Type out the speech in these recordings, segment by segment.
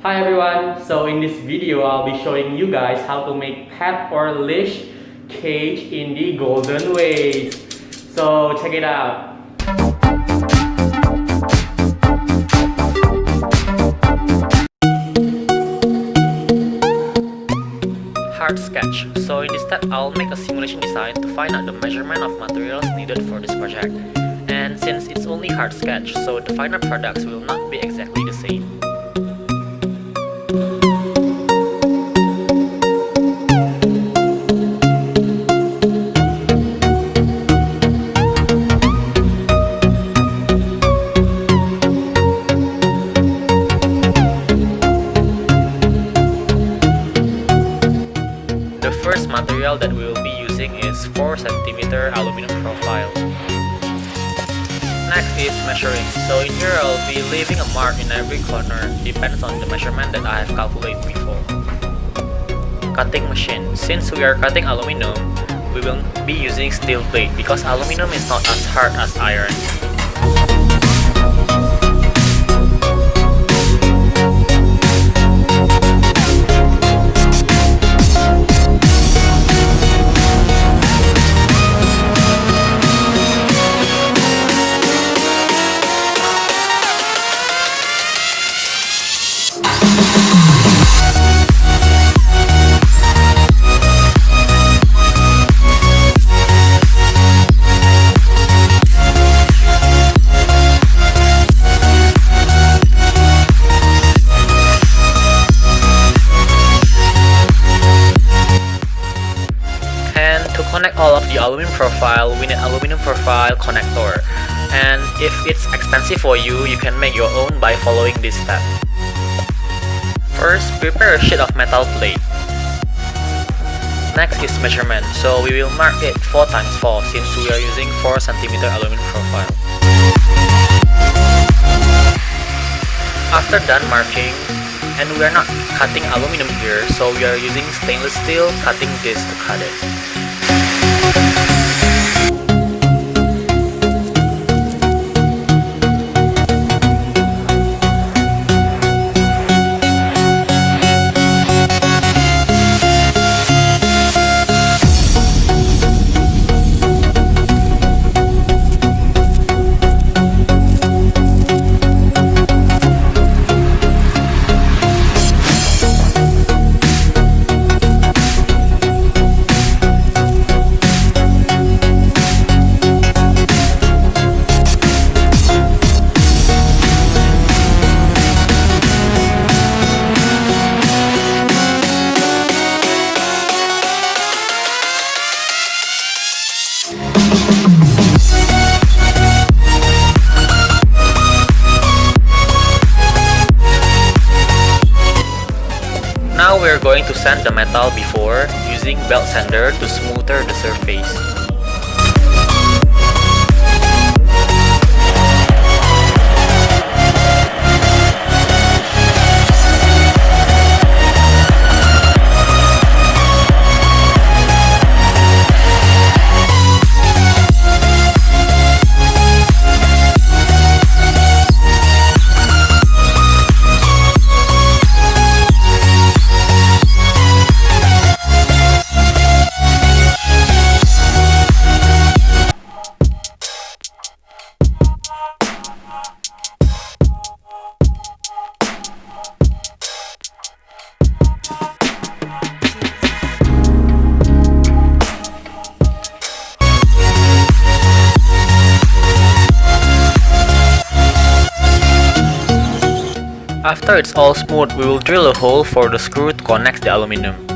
Hi everyone, so in this video I'll be showing you guys how to make pet or leash cage in the golden ways. So check it out. Hard sketch. So in this step I'll make a simulation design to find out the measurement of materials needed for this project. And since it's only hard sketch, so the final products will not be exactly the same. The first material that we will be using is 4 cm aluminum profile. Next is measuring. So in here I'll be leaving a mark in every corner, depends on the measurement that I have calculated before. Cutting machine. Since we are cutting aluminum, we will be using steel plate because aluminum is not as hard as iron. To connect all of the aluminum profile, we need aluminum profile connector. And if it's expensive for you, you can make your own by following this step. First, prepare a sheet of metal plate. Next is measurement, so we will mark it 4 times 4 since we are using 4 cm aluminum profile. After done marking, and we are not cutting aluminum here, so we are using stainless steel cutting disc to cut it. Now we are going to sand the metal before using belt sander to smoother the surface. After it's all smooth, we will drill a hole for the screw to connect the aluminum.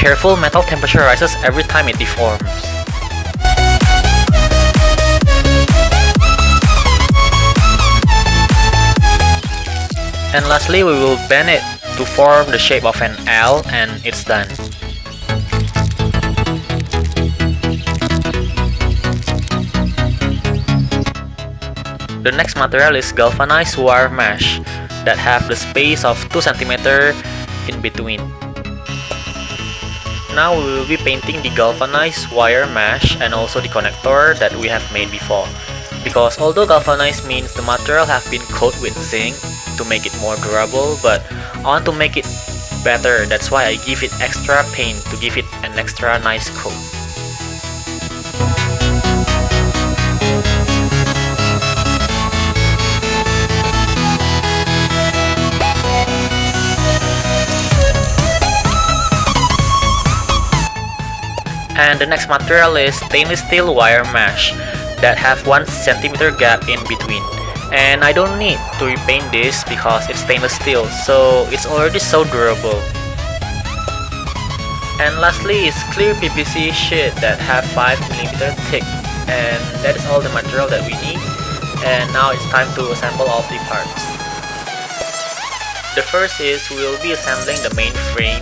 careful, metal temperature rises every time it deforms. And lastly, we will bend it to form the shape of an L, and it's done. The next material is galvanized wire mesh that have the space of 2 cm in between. Now we will be painting the galvanized wire mesh and also the connector that we have made before. Because although galvanized means the material have been coated with zinc to make it more durable, but I want to make it better, that's why I give it extra paint to give it an extra nice coat. And the next material is stainless steel wire mesh that have 1 cm gap in between. And I don't need to repaint this because it's stainless steel, so it's already so durable. And lastly is clear PVC sheet that have 5 mm thick, and that is all the material that we need. And now it's time to assemble all the parts. The first is we will be assembling the main frame.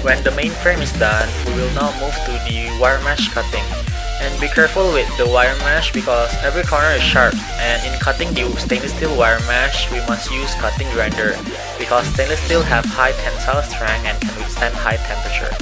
When the main frame is done, we will now move to the wire mesh cutting. And be careful with the wire mesh because every corner is sharp, and in cutting the stainless steel wire mesh, we must use cutting grinder because stainless steel have high tensile strength and can withstand high temperature.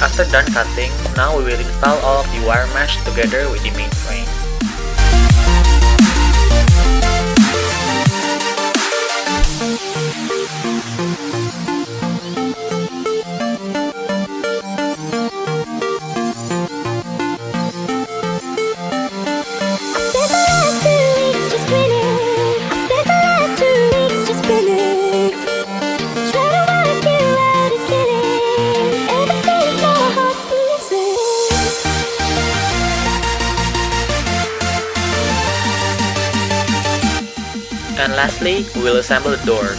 After done cutting, now we will install all of the wire mesh together with the main frame. And Lastly, we will assemble the door.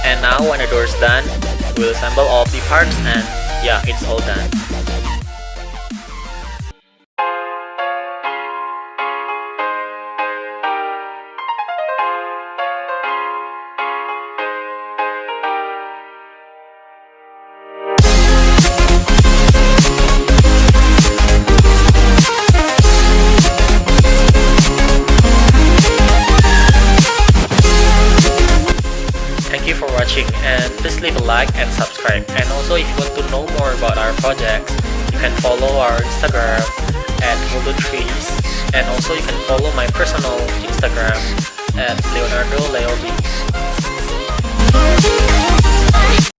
And now when the door is done, we'll assemble all of the parts and yeah, it's all done. Thank you for watching, and please leave a like and subscribe. And also, if you want to know more about our projects, you can follow our Instagram at Trees, and also you can follow my personal Instagram at Leonardo Leo